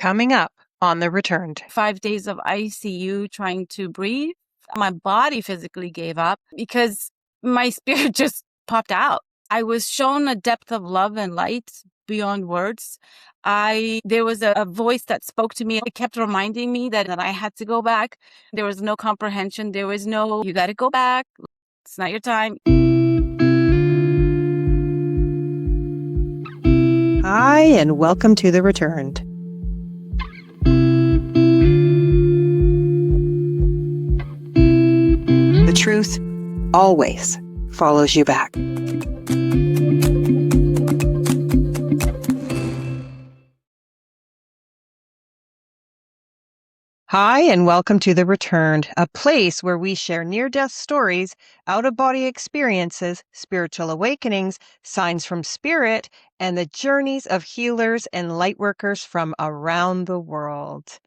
Coming up on The Returned. 5 days of ICU trying to breathe. My body physically gave up because my spirit just popped out. I was shown a depth of love and light beyond words. There was a voice that spoke to me. It kept reminding me that I had to go back. There was no comprehension. There was no, you got to go back. It's not your time. Hi, and welcome to The Returned. The truth always follows you back. Hi, and welcome to The Returned, a place where we share near-death stories, out-of-body experiences, spiritual awakenings, signs from spirit, and the journeys of healers and lightworkers from around the world.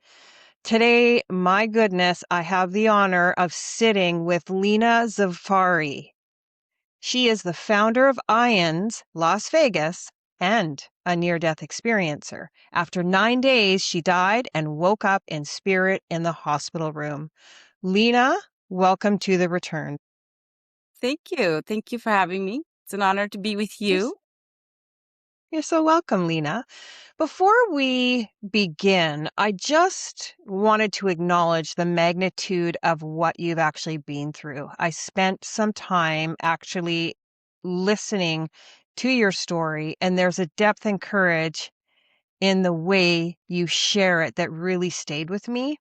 Today, my goodness, I have the honor of sitting with Leena Zafary. She is the founder of IANDS, Las Vegas, and a near-death experiencer. After 9 days, she died and woke up in spirit in the hospital room. Leena, welcome to The Return. Thank you. Thank you for having me. It's an honor to be with you. You're so welcome, Leena. Before we begin, I just wanted to acknowledge the magnitude of what you've actually been through. I spent some time actually listening to your story, and there's a depth and courage in the way you share it that really stayed with me.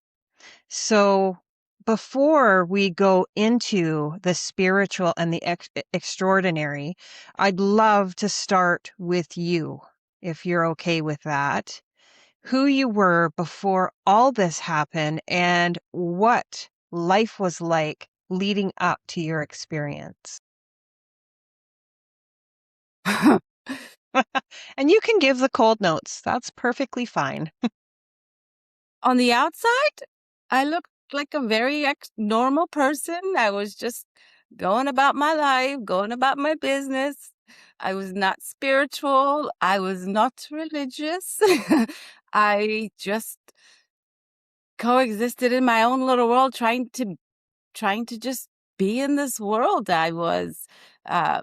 So before we go into the spiritual and the extraordinary, I'd love to start with you, if you're okay with that. Who you were before all this happened and what life was like leading up to your experience. And you can give the cold notes. That's perfectly fine. On the outside, I looked like a very normal person. I was just going about my life, going about my business. I was not spiritual. I was not religious. I just coexisted in my own little world, trying to just be in this world. I was, uh,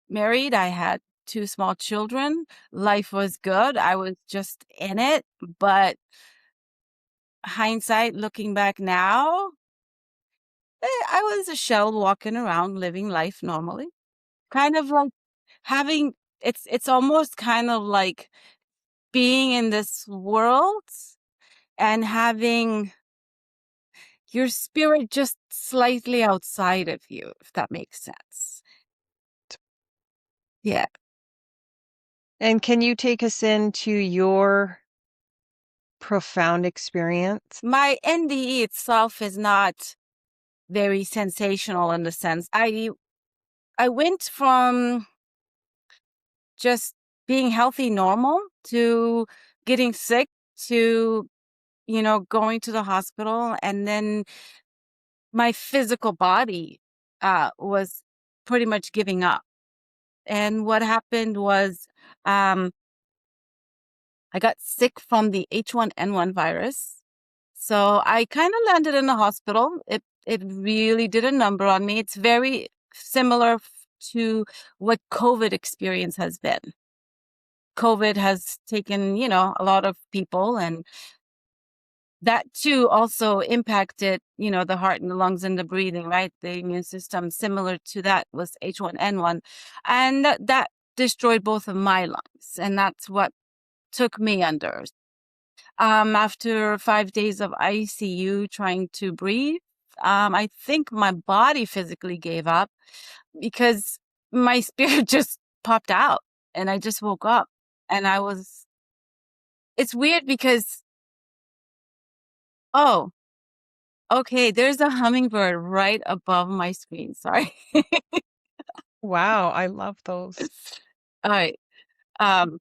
married. I had 2 small children. Life was good. I was just in it, but hindsight, looking back now, I was a shell walking around living life normally. Kind of like having it's almost kind of like being in this world and having your spirit just slightly outside of you, if that makes sense. Yeah. And can you take us into your profound experience? My NDE itself is not very sensational in the sense I went from just being healthy, normal, to getting sick, to, going to the hospital. And then my physical body was pretty much giving up. And what happened was I got sick from the H1N1 virus. So I kind of landed in the hospital. It really did a number on me. It's very similar to what COVID experience has been. COVID has taken, a lot of people, and that too also impacted, the heart and the lungs and the breathing, right? The immune system, similar to that, was H1N1. And that destroyed both of my lungs. And that's what took me under. After 5 days of ICU trying to breathe, I think my body physically gave up because my spirit just popped out and I just woke up. And it's weird because, oh, okay, there's a hummingbird right above my screen. Sorry. Wow, I love those. All right. Um,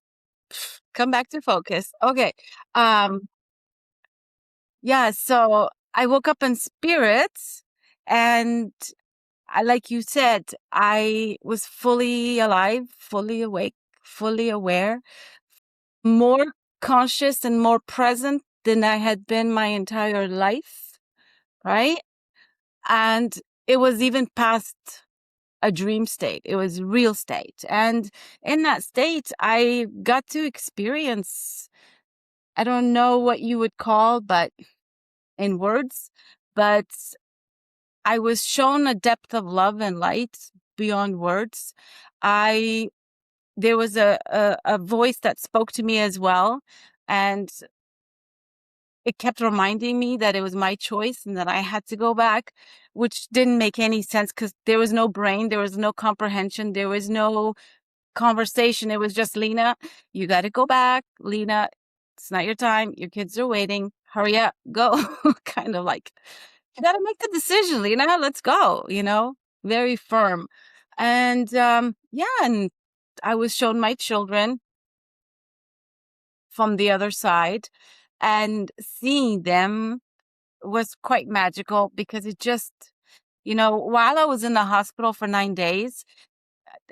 come back to focus. Okay. Um, yeah, so I woke up in spirits, and like you said, I was fully alive, fully awake, fully aware, more conscious and more present than I had been my entire life, right? And it was even past a dream state. It was real state. And in that state, I got to experience, I don't know what you would call, but in words, but I was shown a depth of love and light beyond words. I There was a voice that spoke to me as well, and it kept reminding me that it was my choice and that I had to go back, which didn't make any sense because there was no brain, there was no comprehension, there was no conversation. It was just, Leena, you got to go back. Leena, it's not your time. Your kids are waiting. Hurry up, go. Kind of like, you got to make the decision, Leena. Let's go, very firm. And yeah, and I was shown my children from the other side, and seeing them was quite magical because it just, while I was in the hospital for 9 days,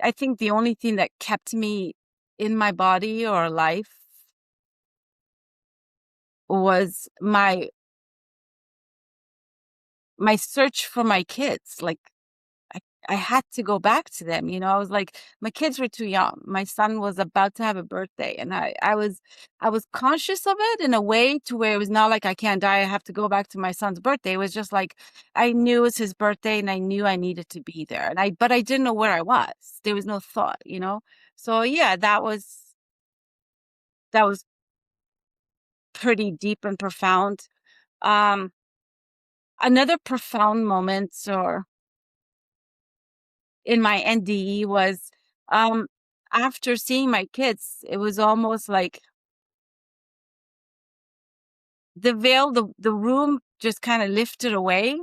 I think the only thing that kept me in my body or life was my search for my kids. Like, I, I had to go back to them. I was like, my kids were too young. My son was about to have a birthday, and I was conscious of it in a way to where it was not like I can't die, I have to go back to my son's birthday. It was just like I knew it was his birthday and I knew I needed to be there. But I didn't know where I was. There was no thought. So yeah, that was pretty deep and profound. Um, Another profound moment or in my NDE was, um, after seeing my kids, it was almost like the veil, the room just kind of lifted away,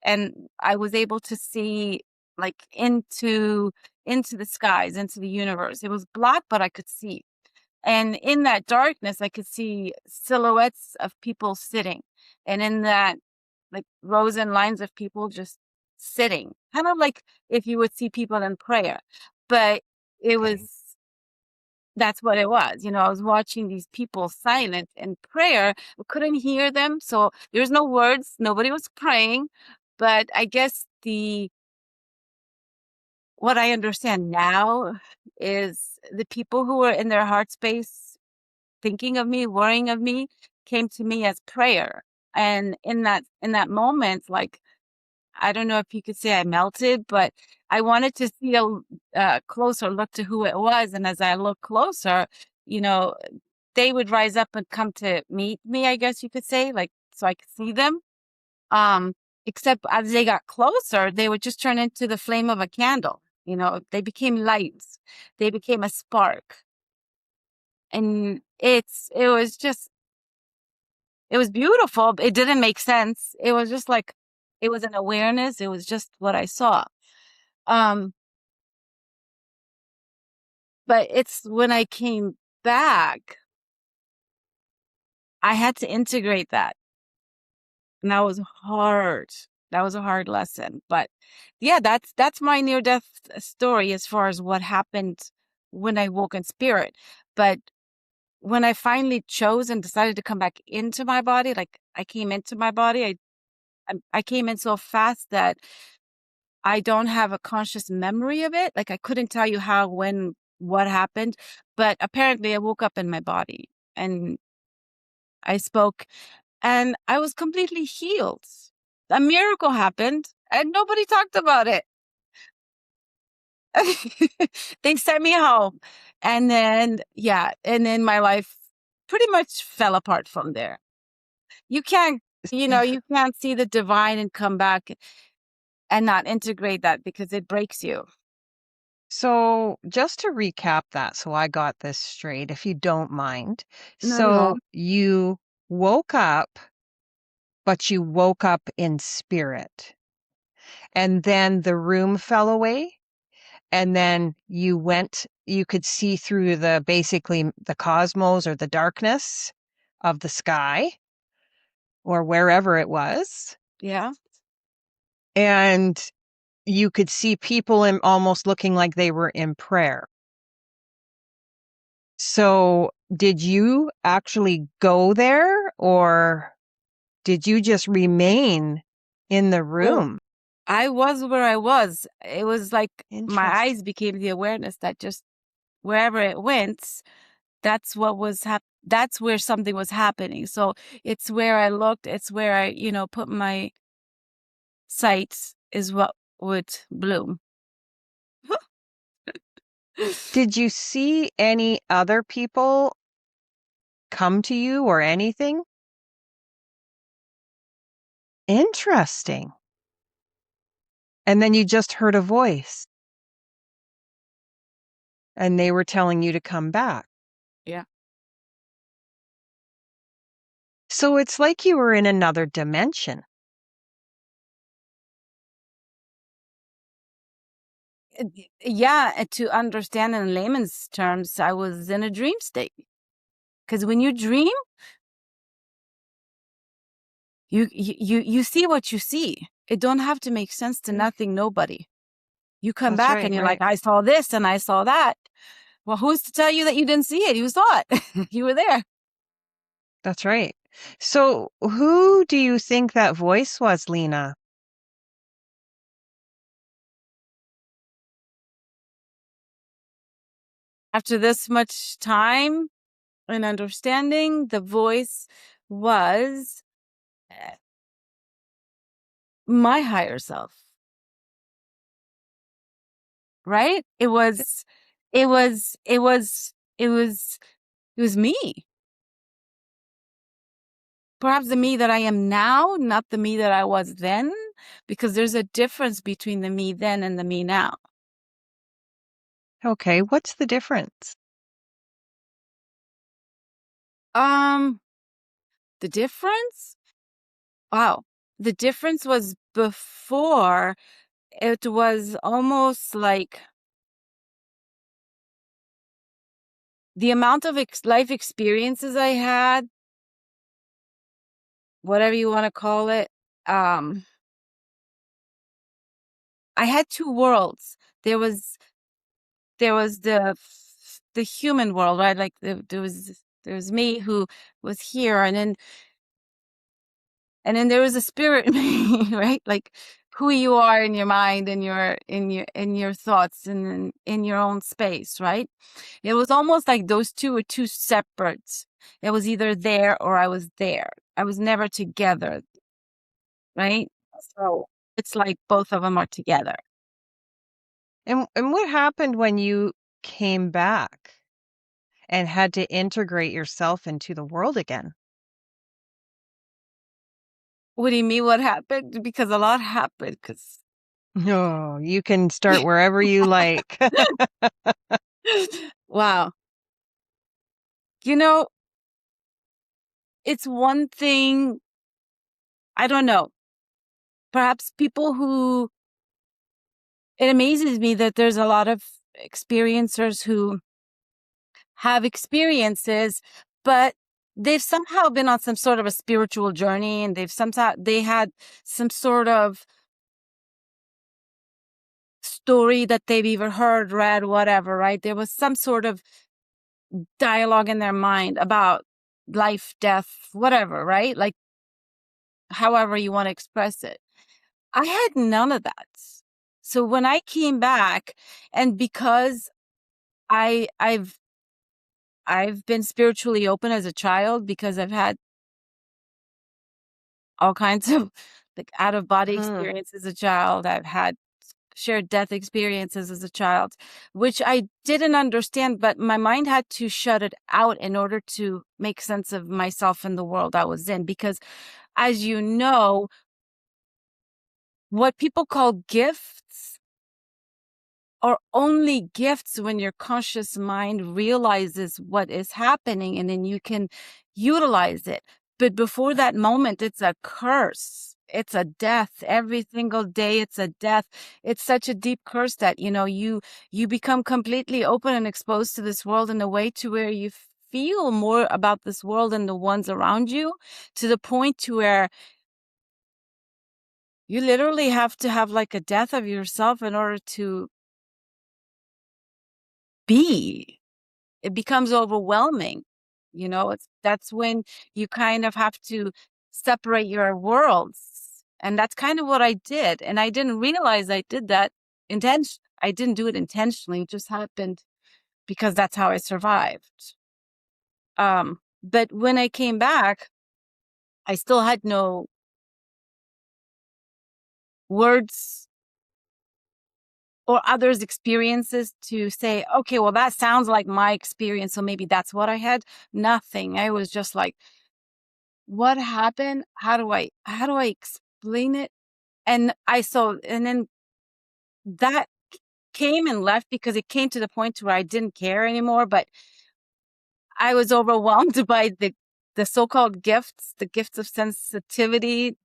and I was able to see like into the skies, into the universe. It was black, but I could see. And in that darkness, I could see silhouettes of people sitting. And in that, like rows and lines of people just sitting, kind of like if you would see people in prayer. But it was, Okay. that's what it was. I was watching these people silent in prayer. We couldn't hear them. So there's no words. Nobody was praying. But I guess what I understand now is the people who were in their heart space thinking of me, worrying of me, came to me as prayer. And in that moment, like, I don't know if you could say I melted, but I wanted to see a closer look to who it was. And as I looked closer, you know, they would rise up and come to meet me, I guess you could say, like, so I could see them. Um, Except as they got closer, they would just turn into the flame of a candle. They became lights. They became a spark. And it was beautiful. It didn't make sense. It was just like, it was an awareness. It was just what I saw. Um, but it's when I came back, I had to integrate that. And that was hard. That was a hard lesson. But yeah, that's my near death story as far as what happened when I woke in spirit. But when I finally chose and decided to come back into my body, like I came into my body, I came in so fast that I don't have a conscious memory of it. Like I couldn't tell you how, when, what happened, but apparently I woke up in my body and I spoke and I was completely healed. A miracle happened and nobody talked about it. They sent me home. And then, yeah, and then my life pretty much fell apart from there. You can't, you can't see the divine and come back and not integrate that because it breaks you. So, just to recap that, so I got this straight, if you don't mind. Not at all. So, you woke up, but you woke up in spirit, and then the room fell away, and then you could see through basically the cosmos or the darkness of the sky or wherever it was, Yeah. and you could see people almost looking like they were in prayer. So, did you actually go there or did you just remain in the Oh, room? I was where I was. It was like my Interesting. eyes became the awareness that just wherever it went, that's where something was happening. So it's where I looked, it's where I, put my sights is what would bloom. Did you see any other people come to you or anything? Interesting. And then you just heard a voice and they were telling you to come back. Yeah. So it's like you were in another dimension. Yeah, and to understand in layman's terms, I was in a dream state. Because when you dream, you see what you see. It don't have to make sense to Mm, nothing, nobody. You come that's back and right, you're like, right. I saw this and I saw that. Well, who's to tell you that you didn't see it? You saw it. You were there. That's right. So who do you think that voice was, Lena? After this much time and understanding, the voice was my higher self, right? It was, it was, it was, it was me. Perhaps the me that I am now, not the me that I was then, because there's a difference between the me then and the me now. Okay, what's the difference? Um, the difference? Wow. The difference was before it was almost like the amount of life experiences I had, whatever you want to call it. Um, I had two worlds. There was the human world, right? Like there was me who was here, and then there was a spirit me, right? Like who you are in your mind and your thoughts and in your own space, right? It was almost like those two were two separate. It was either there or I was there. I was never together, right? So it's like both of them are together. And what happened when you came back and had to integrate yourself into the world again? What do you mean what happened? Because a lot happened. Because No, you can start wherever you like. wow. You know, it's one thing, I don't know. Perhaps people who it amazes me that there's a lot of experiencers who have experiences, but they've somehow been on some sort of a spiritual journey and they had some sort of story that they've either heard, read, whatever, right? There was some sort of dialogue in their mind about life, death, whatever, right? Like however you want to express it. I had none of that. So when I came back, and because I've been spiritually open as a child because I've had all kinds of like out of body Mhm. experiences as a child. I've had shared death experiences as a child, which I didn't understand, but my mind had to shut it out in order to make sense of myself and the world I was in. Because as you know, what people call gifts are only gifts when your conscious mind realizes what is happening and then you can utilize it. But before that moment, it's a curse. It's a death. Every single day, it's a death. It's such a deep curse that, you become completely open and exposed to this world in a way to where you feel more about this world and the ones around you, to the point to where you literally have to have like a death of yourself in order to be. it becomes overwhelming. That's when you kind of have to separate your worlds. And that's kind of what I did. And I didn't realize I did that I didn't do it intentionally. It just happened because that's how I survived. But when I came back, I still had no words or others' experiences to say, okay, well, that sounds like my experience, so maybe that's what I had. Nothing. I was just like, what happened? How do I explain it? And then that came and left because it came to the point where I didn't care anymore, but I was overwhelmed by the so-called gifts, the gifts of sensitivity.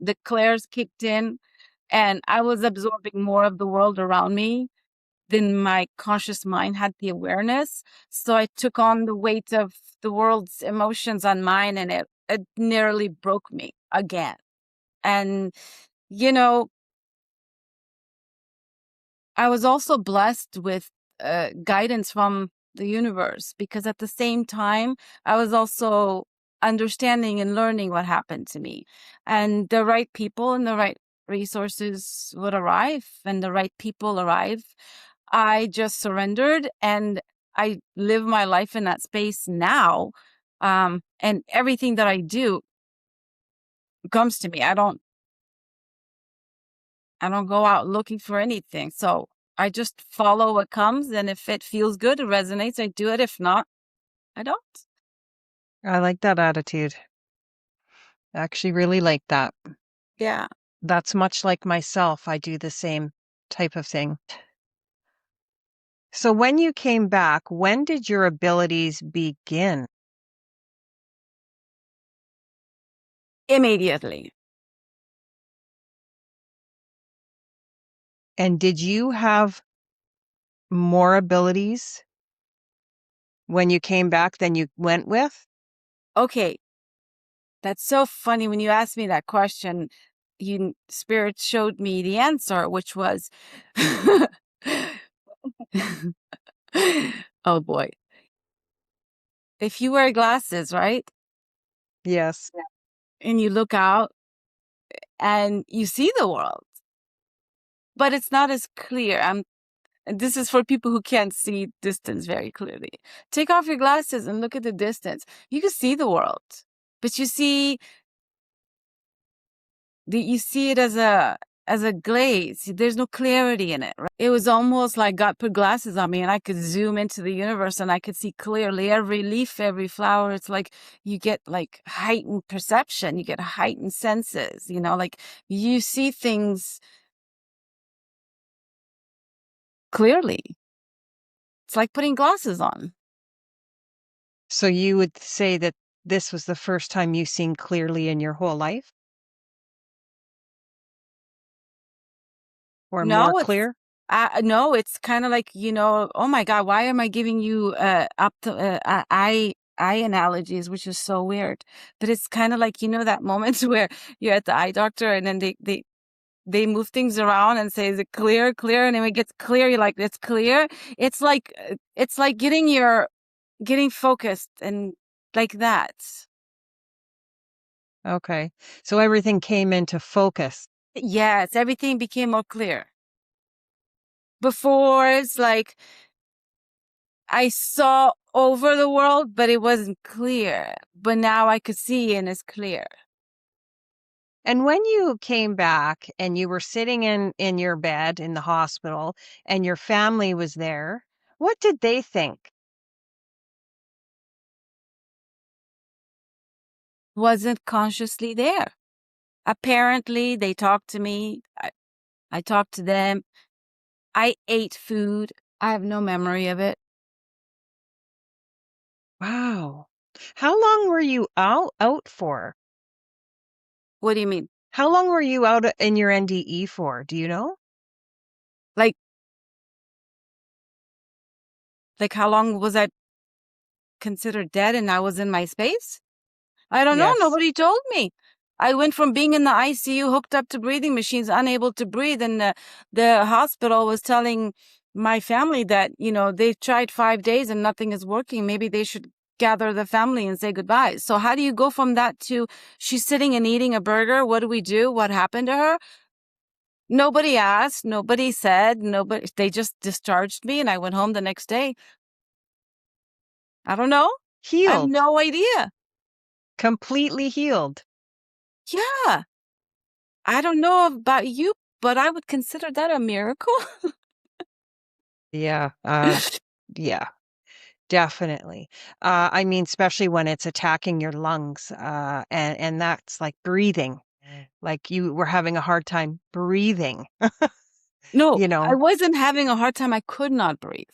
The clairs kicked in, and I was absorbing more of the world around me than my conscious mind had the awareness. So I took on the weight of the world's emotions on mine, and it nearly broke me again. And, you know, I was also blessed with guidance from the universe, because at the same time, I was also understanding and learning what happened to me. And the right people and the right resources would arrive, and the right people arrive. I just surrendered, and I live my life in that space now. And everything that I do comes to me. I don't go out looking for anything. So I just follow what comes. And if it feels good, it resonates, I do it. If not, I don't. I like that attitude. I actually really like that. Yeah. That's much like myself. I do the same type of thing. So when you came back, when did your abilities begin? Immediately. And did you have more abilities when you came back than you went with? Okay. That's so funny. When you asked me that question, spirit showed me the answer, which was, oh boy. If you wear glasses, right? Yes. Yeah. And you look out and you see the world, but it's not as clear. And this is for people who can't see distance very clearly. Take off your glasses and look at the distance. You can see the world, but you see it as a glaze. There's no clarity in it. Right? It was almost like God put glasses on me, and I could zoom into the universe, and I could see clearly every leaf, every flower. It's like you get like heightened perception. You get heightened senses. Like you see things clearly. It's like putting glasses on. So you would say that this was the first time you've seen clearly in your whole life, or more No, it's clear? no, it's kind of like, oh my God, why am I giving you up to eye analogies, which is so weird. But it's kind of like, that moment where you're at the eye doctor, and then they move things around and say, is it clear, clear? And then it gets clear, you're like, it's clear. It's like getting focused and like that. Okay. So everything came into focus. Yes, everything became more clear. Before, it's like I saw over the world, but it wasn't clear. But now I could see, and it's clear. And when you came back and you were sitting in your bed in the hospital and your family was there, what did they think? Wasn't consciously there. Apparently, they talked to me. I talked to them. I ate food. I have no memory of it. Wow. How long were you out for? What do you mean? How long were you out in your NDE for? Do you know? Like, how long was I considered dead and I was in my space? I don't know. Yes. Nobody told me. I went from being in the ICU, hooked up to breathing machines, unable to breathe, and the hospital was telling my family that, they've tried 5 days and nothing is working. Maybe they should gather the family and say goodbye. So how do you go from that to she's sitting and eating a burger? What do we do? What happened to her? Nobody asked, nobody said, nobody, they just discharged me and I went home the next day. I don't know. I have Healed, no idea. completely healed. Yeah. I don't know about you, but I would consider that a miracle. Yeah, yeah, definitely. I mean, especially when it's attacking your lungs, and that's like breathing. Like you were having a hard time breathing, No, you I know? wasn't having a hard time. I could not breathe.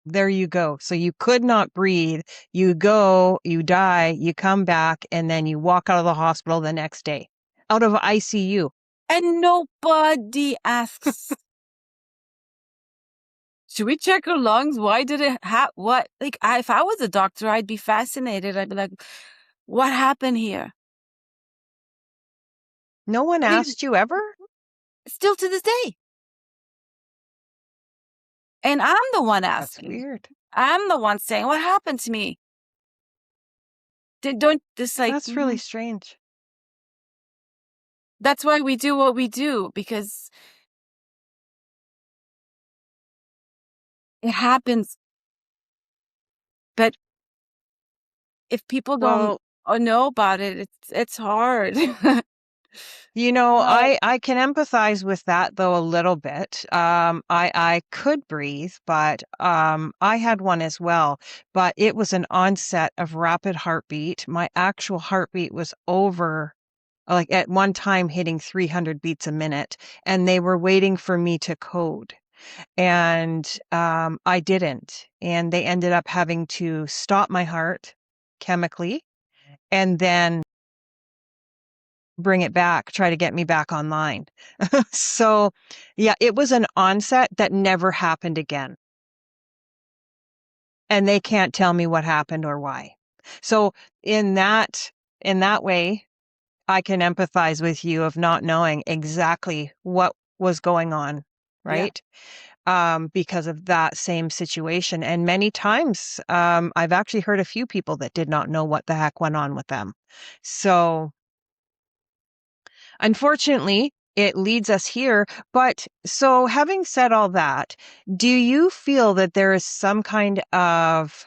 There you go. So you could not breathe. You go, you die, you come back, and then you walk out of the hospital the next day, out of ICU. And nobody asks, should we check her lungs? Why did it what? Like, if I was a doctor, I'd be fascinated. I'd be like, what happened here? No one Because asked you ever? still to this day. And I'm the one That's asking. weird. I'm the one saying, what happened to me? Don't just like, That's really strange. that's why we do what we do, because it happens. But if people don't Well, know about it, it's hard. Well, I can empathize with that though a little bit. I could breathe, but I had one as well, but it was an onset of rapid heartbeat. My actual heartbeat was over, like at one time hitting 300 beats a minute, and they were waiting for me to code. And I didn't. And they ended up having to stop my heart chemically and then bring it back, try to get me back online. So, yeah, it was an onset that never happened again. And they can't tell me what happened or why. So, in that way, I can empathize with you of not knowing exactly what was going on, yeah. right? Because of that same situation. And many times, I've actually heard a few people that did not know what the heck went on with them. So, unfortunately, it leads us here. But so, having said all that, do you feel that there is some kind of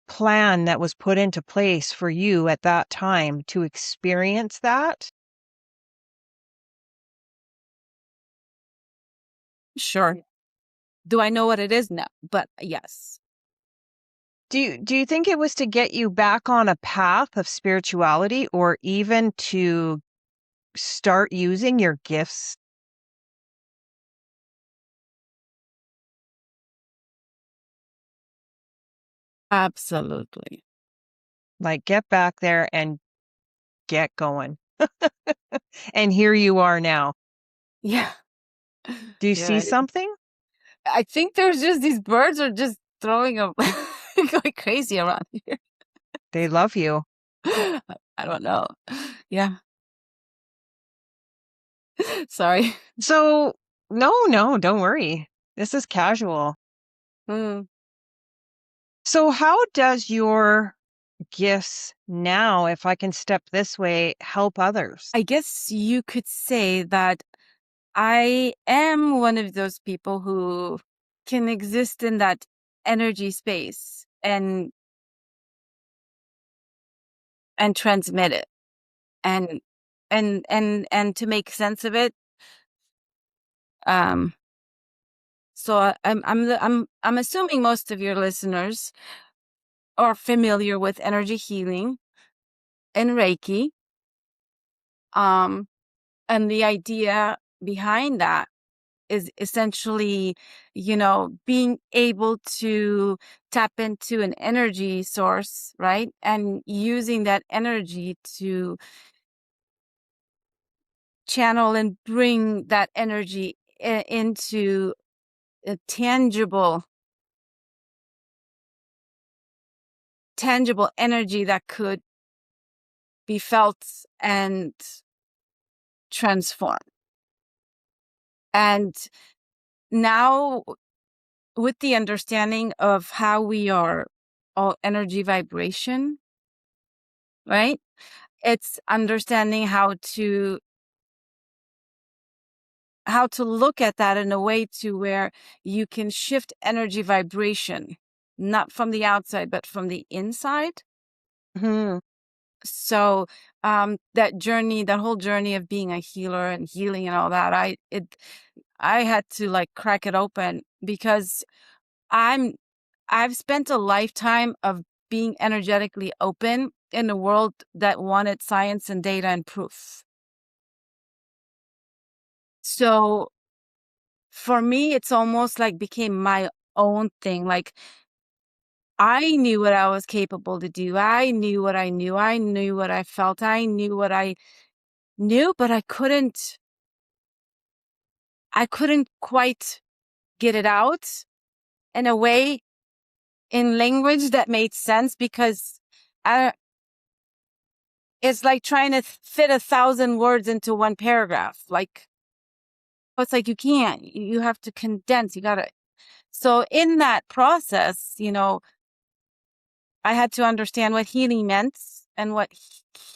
plan that was put into place for you at that time to experience that? Sure. Do I know what it is? No, but yes. Do you think it was to get you back on a path of spirituality or even to start using your gifts? Absolutely. Like, get back there and get going. And here you are now. Yeah. Do you see Yeah. something? I think there's just these birds are just throwing up going crazy around here. They love you. I don't know. Yeah. Sorry. So, no, don't worry. This is casual. Mm. So, how does your gifts now, if I can step this way, help others? I guess you could say that I am one of those people who can exist in that energy space and transmit it and and to make sense of it. Um so I'm assuming most of your listeners are familiar with energy healing and Reiki. Um and the idea behind that is essentially, being able to tap into an energy source, right? And using that energy to channel and bring that energy into a tangible energy that could be felt and transform. And now, with the understanding of how we are all energy vibration, right? It's understanding how to look at that in a way to where you can shift energy vibration, not from the outside, but from the inside. Mhm. So that whole journey of being a healer and healing and all that, I had to like crack it open because I'm I've spent a lifetime of being energetically open in a world that wanted science and data and proof. So for me, it's almost like became my own thing. Like I knew what I was capable to do. I knew what I knew. I knew what I felt. I knew what I knew, but I couldn't quite get it out in a way in language that made sense because I, it's like trying to fit 1,000 words into one paragraph. Like, it's like you can't, you have to condense, you gotta. So in that process, I had to understand what healing meant and what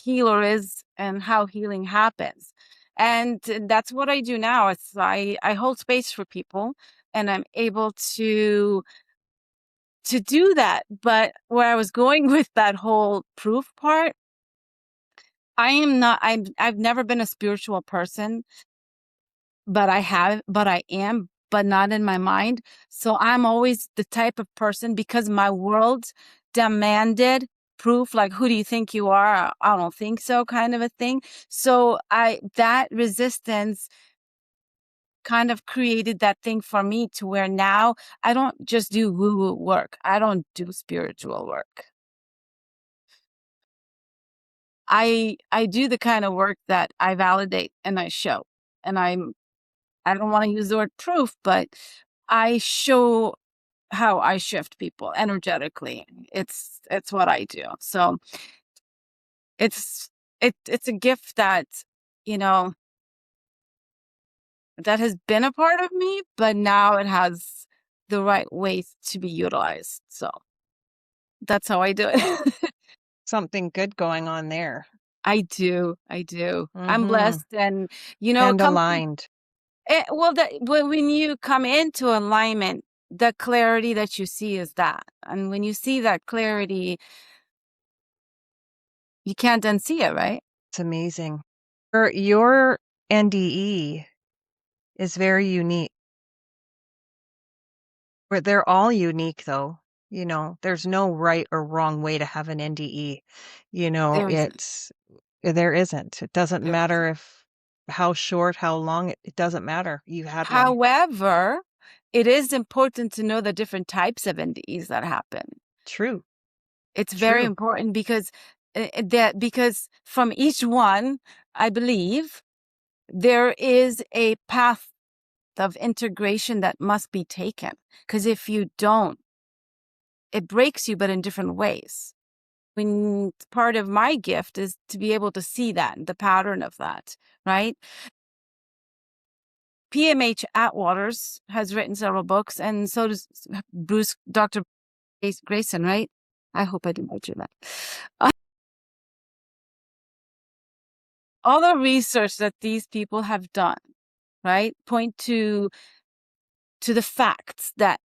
healer is and how healing happens. And that's what I do now. I hold space for people and I'm able to do that. But where I was going with that whole proof part, I've never been a spiritual person, but I am, but not in my mind. So I'm always the type of person because my world demanded proof, like, who do you think you are? I don't think so, kind of a thing. So that resistance kind of created that thing for me to where now I don't just do woo woo work. I don't do spiritual work. I do the kind of work that I validate and I show. And I don't want to use the word proof, but I show how I shift people energetically. It's what I do. So it's it's a gift that, you know, that has been a part of me, but now it has the right ways to be utilized. So that's how I do it. Something good going on there. I do. I do. I'm Mhm. blessed and And come aligned. well, when you come into alignment, the clarity that you see is that. And when you see that clarity, you can't unsee it, right? It's amazing. Your NDE is very unique. But they're all unique though. There's no right or wrong way to have an NDE. There isn't. There isn't. It doesn't There matter isn't. if how short, how long, it doesn't matter. You had one. However, it is important to know the different types of NDEs that happen. True. It's very True. important because from each one, I believe there is a path of integration that must be taken. Because if you don't, it breaks you, but in different ways. When part of my gift is to be able to see that, the pattern of that, right? PMH Atwaters has written several books, and so does Dr. Grayson, right? I hope I didn't butcher that. All the research that these people have done, right, point to the facts that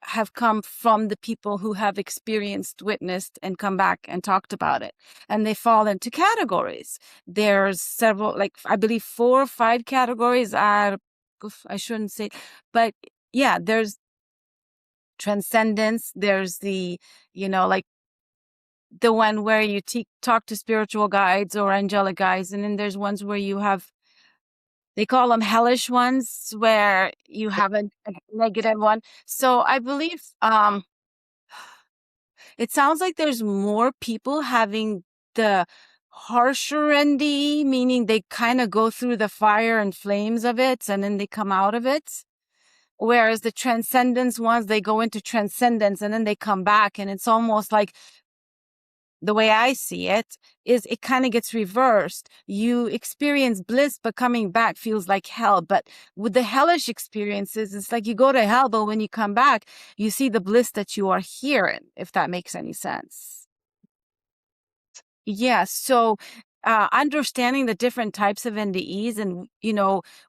have come from the people who have experienced, witnessed, and come back and talked about it. And they fall into categories. There's several, like I believe 4 or 5 categories. I shouldn't say, but yeah, there's transcendence. There's like the one where you talk to spiritual guides or angelic guides. And then there's ones where they call them hellish ones, where you have a negative one. So I believe it sounds like there's more people having the harsher ND, meaning they kind of go through the fire and flames of it and then they come out of it. Whereas the transcendence ones, they go into transcendence and then they come back. And it's almost like the way I see it, is it kind of gets reversed. You experience bliss, but coming back feels like hell. But with the hellish experiences, it's like you go to hell, but when you come back, you see the bliss that you are here in, if that makes any sense. Yeah. So, understanding the different types of NDEs and,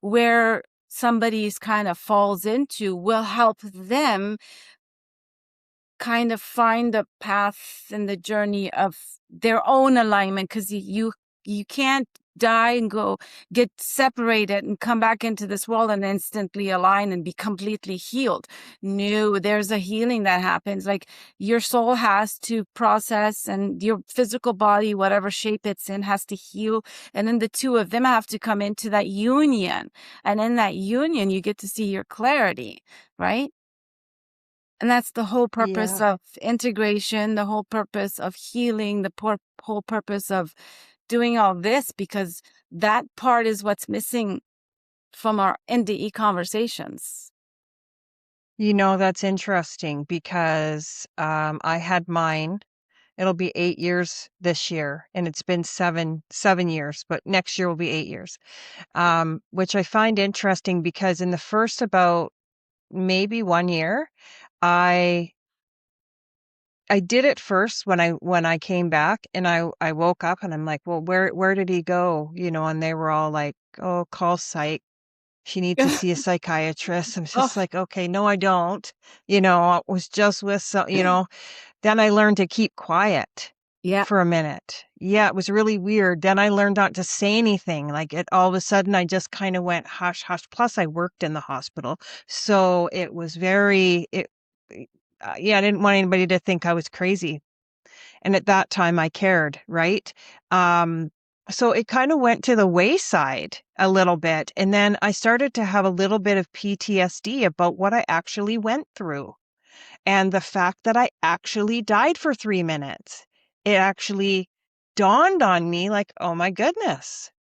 where somebody's kind of falls into will help them kind of find the path and the journey of their own alignment, because you can't die and go get separated and come back into this world and instantly align and be completely healed. No, there's a healing that happens. Like, your soul has to process, and your physical body, whatever shape it's in, has to heal, and then the two of them have to come into that union, and in that union you get to see your clarity, right? And that's the whole purpose Yeah. of integration, the whole purpose of healing, the whole purpose of doing all this, because that part is what's missing from our NDE conversations. That's interesting because I had mine. It'll be 8 years this year, and it's been seven years, but next year will be 8 years. Which I find interesting because in the first about maybe 1 year, I I did it first when I came back, and I woke up and I'm like, well, where did he go? And they were all like, oh, call psych. She needs to see a psychiatrist. I'm Oh, just like, okay, no, I don't. I was just with then I learned to keep quiet yeah. for a minute. Yeah, it was really weird. Then I learned not to say anything. Like all of a sudden I just kind of went hush, hush. Plus I worked in the hospital. So it was yeah, I didn't want anybody to think I was crazy. And at that time I cared, right? Um, so it kind of went to the wayside a little bit. And then I started to have a little bit of PTSD about what I actually went through. And the fact that I actually died for 3 minutes, it actually dawned on me like, oh my goodness,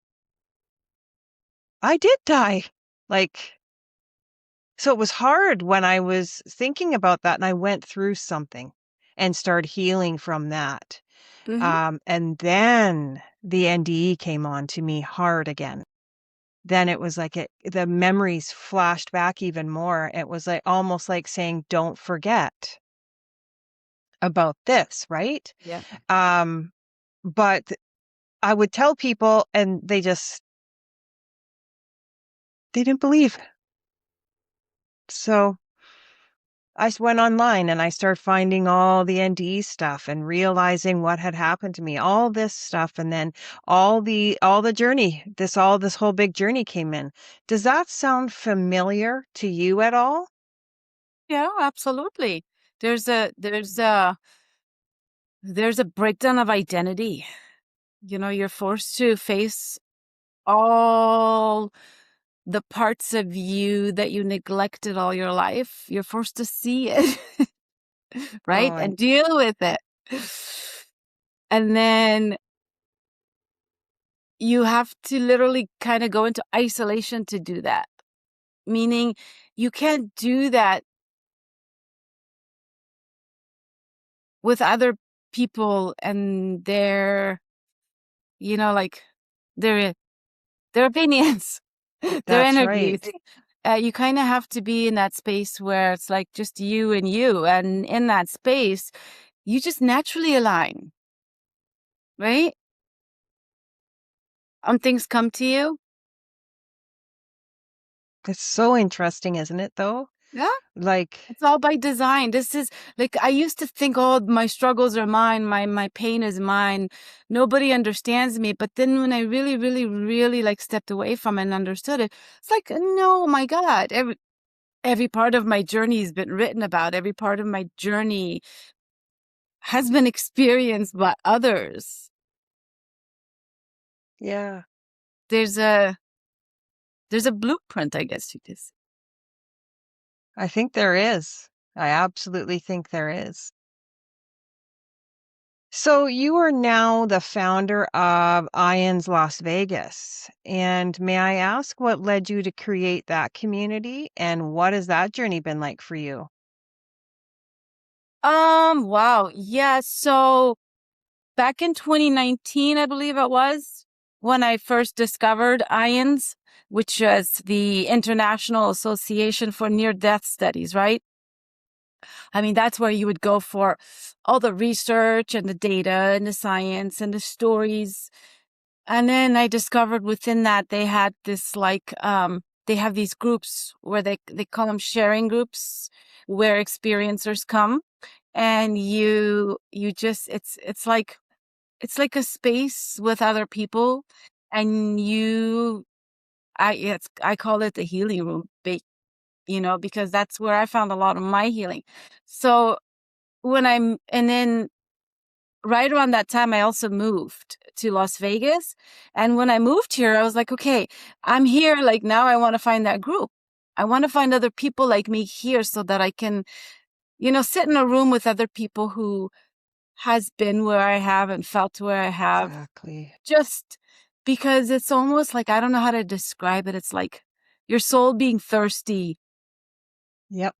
I did die. Like, so it was hard when I was thinking about that and I went through something and started healing from that. Hmm. And then the NDE came on to me hard again. Then it was like the memories flashed back even more. It was like almost like saying, don't forget about this, right? Yeah. Um, but I would tell people and they didn't believe. So I went online and I started finding all the NDE stuff and realizing what had happened to me, all this stuff. And then all the journey, this whole big journey came in. Does that sound familiar to you at all? Yeah, absolutely. There's a breakdown of identity. You're forced to face all the parts of you that you neglected all your life. You're forced to see it, right? Oh, and And deal with it. And then you have to literally kind of go into isolation to do that. Meaning, you can't do that with other people and like their their opinions, their that's energies. right. You kind of have to be in that space where it's like just you and you, and in that space, you just naturally align, right? Things come to you. It's so interesting, isn't it, though? Yeah. Like, It's all by design. This is like, I used to think, oh, my struggles are mine, my pain is mine. Nobody understands me. But then when I really, really, really like stepped away from it and understood it, it's like, no, my God, every part of my journey has been written about. Every part of my journey has been experienced by others. yeah, There's a there's a blueprint, I guess you could say. I think there is. I absolutely think there is. So you are now the founder of IANDS Las Vegas. And may I ask what led you to create that community and what has that journey been like for you? Wow. Yeah. So back in 2019, I believe it was, when I first discovered IANDS, which was the International Association for Near-Death Studies, right? I mean, that's where you would go for all the research and the data and the science and the stories. And then I discovered within that they had this they have these groups where they call them sharing groups, where experiencers come, and you just it's like a space with other people, and I call it the healing room, because that's where I found a lot of my healing. So and then right around that time, I also moved to Las Vegas. And when I moved here, I was like, okay, I'm here. Like now I want to find that group. I want to find other people like me here so that I can, sit in a room with other people who has been where I have and felt where I have, Exactly. just because it's almost like, I don't know how to describe it. It's like your soul being thirsty. Yep.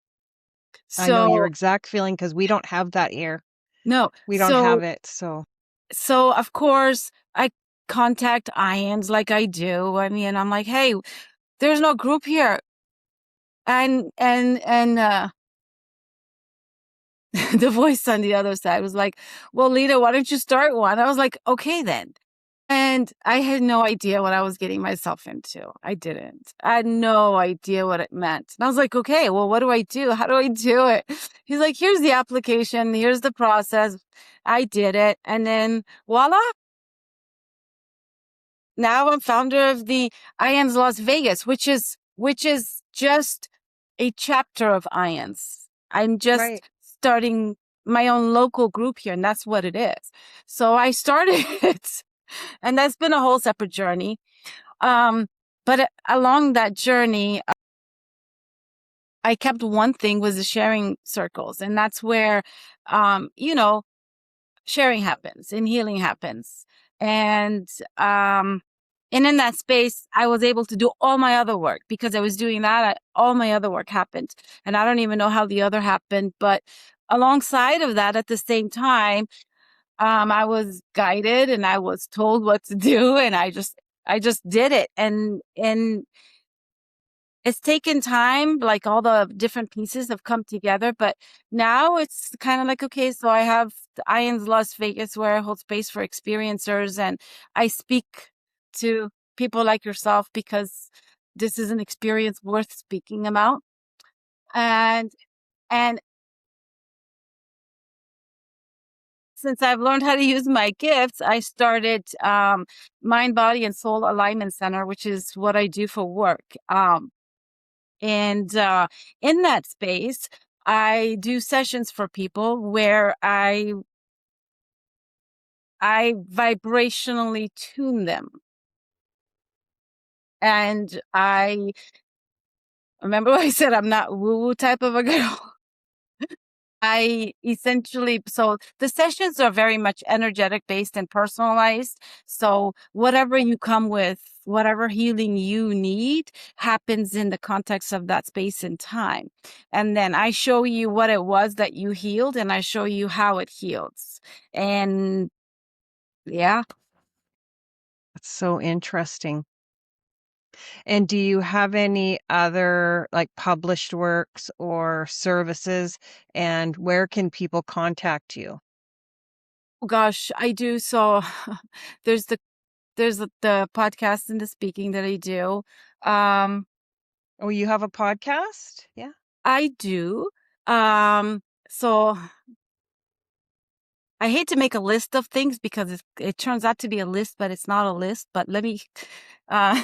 I know your So exact feeling because we don't have that here. no, We don't have it, so so of course I contact IANDS like I do. I mean, I'm like, hey, there's no group here. And the voice on the other side was like, well, Lita, why don't you start one? I was like, okay, then. And I had no idea what I was getting myself into. I didn't. I had no idea what it meant. And I was like, okay, well, what do I do? How do I do it? He's like, here's the application. Here's the process. I did it. And then voila, now I'm founder of the IANDS Las Vegas, which is just a chapter of IANDS. I'm just right. starting my own local group here, and that's what it is. So I started it, and that's been a whole separate journey. But along that journey, I kept one thing was the sharing circles, and that's where, you know, sharing happens and healing happens. And um and in that space I was able to do all my other work because I was doing that. All my other work happened, and I don't even know how the other happened, but alongside of that, at the same time, I was guided and I was told what to do, and I just did it. And it's taken time, like all the different pieces have come together, but now it's kind of like, okay, so I have the IANDS Las Vegas where I hold space for experiencers, and I speak to people like yourself because this is an experience worth speaking about. And and since I've learned how to use my gifts, I started Mind, Body, and Soul Alignment Center, which is what I do for work. And in that space, I do sessions for people where I vibrationally tune them. And I remember I said I'm not woo-woo type of a girl. I essentially, so the sessions are very much energetic based and personalized. So whatever you come with, whatever healing you need happens in the context of that space and time. And then I show you what it was that you healed, and I show you how it heals. And yeah. That's so interesting. And do you have any other, like, published works or services, and where can people contact you? Oh gosh, I do. So there's the podcast and the speaking that I do. Um, Oh, you have a podcast? Yeah. I do. Um, so I hate to make a list of things because it turns out to be a list, but it's not a list. But let me, uh,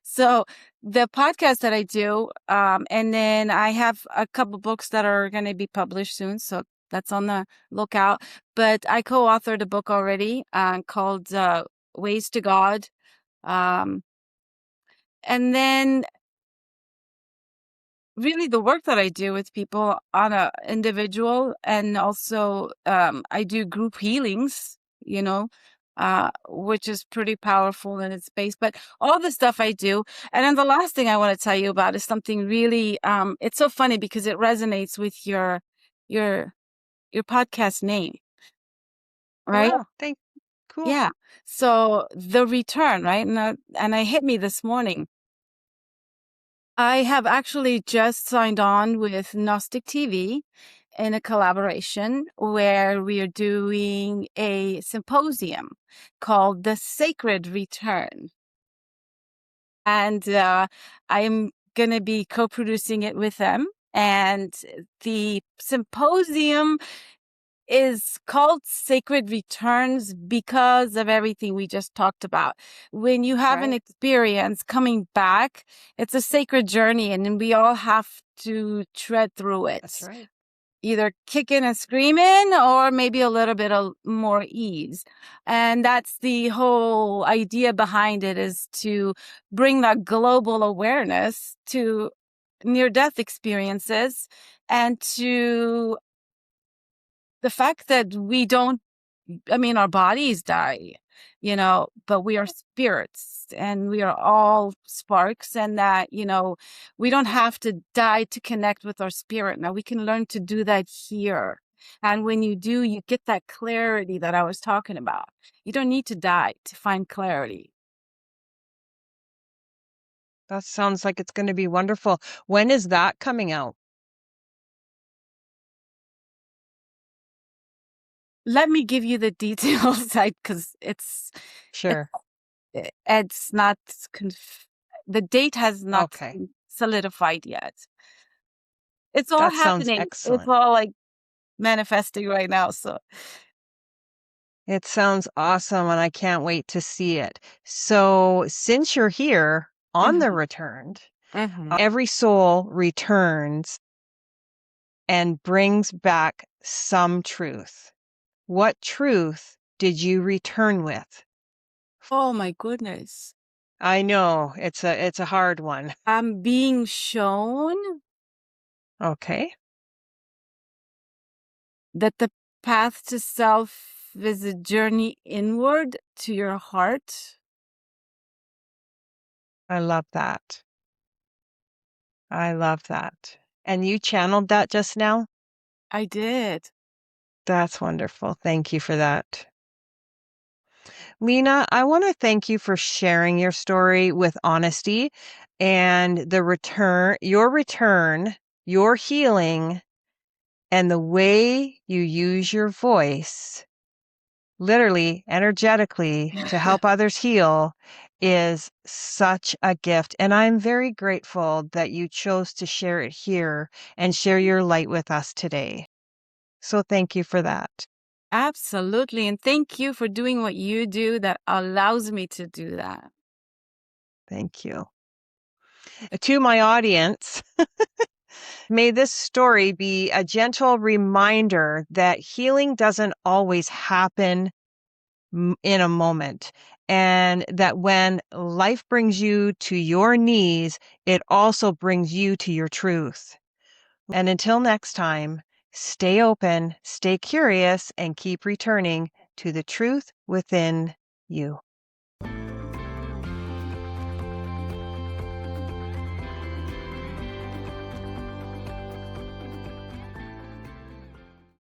so the podcast that I do, and then I have a couple books that are going to be published soon. So that's on the lookout. But I co-authored a book already, called, Ways to God. Um, and then really the work that I do with people on a individual, and also I do group healings, which is pretty powerful in its space. But all the stuff I do, and then the last thing I want to tell you about is something really it's so funny because it resonates with your your podcast name. Oh, right? wow. Cool. Yeah. So the return, right? And I hit me this morning. I have actually just signed on with Gnostic TV in a collaboration where we are doing a symposium called The Sacred Return. And I'm going to be co-producing it with them. And the symposium is called Sacred Returns because of everything we just talked about. When you have an Right. experience coming back, it's a sacred journey, and we all have to tread through That's it. right. Either kicking and screaming or maybe a little bit of more ease. And that's the whole idea behind it, is to bring that global awareness to near-death experiences and to the fact that we don't, I mean, our bodies die, but we are spirits and we are all sparks, and that, we don't have to die to connect with our spirit. Now we can learn to do that here. And when you do, you get that clarity that I was talking about. You don't need to die to find clarity. That sounds like it's gonna be wonderful. When is that coming out? Let me give you the details, because it's Sure. it's not the date has not Okay. been solidified yet. It's all That sounds happening. It's excellent. all, like, manifesting right now, so It sounds awesome, and I can't wait to see it. So, since you're here on the Mhm, returned, mhm. every soul returns and brings back some truth. What truth did you return with? Oh my goodness. I know, it's a hard one. I'm being shown Okay, that the path to self is a journey inward to your heart. I love that. I love that. And you channeled that just now? I did. That's wonderful. Thank you for that. Leena, I want to thank you for sharing your story with honesty and your healing, and the way you use your voice, literally, energetically, to help others heal is such a gift. And I'm very grateful that you chose to share it here and share your light with us today. So thank you for that. Absolutely, and thank you for doing what you do that allows me to do that. Thank you. To my audience, may this story be a gentle reminder that healing doesn't always happen in a moment, and that when life brings you to your knees, it also brings you to your truth. And until next time, stay open, stay curious, and keep returning to the truth within you.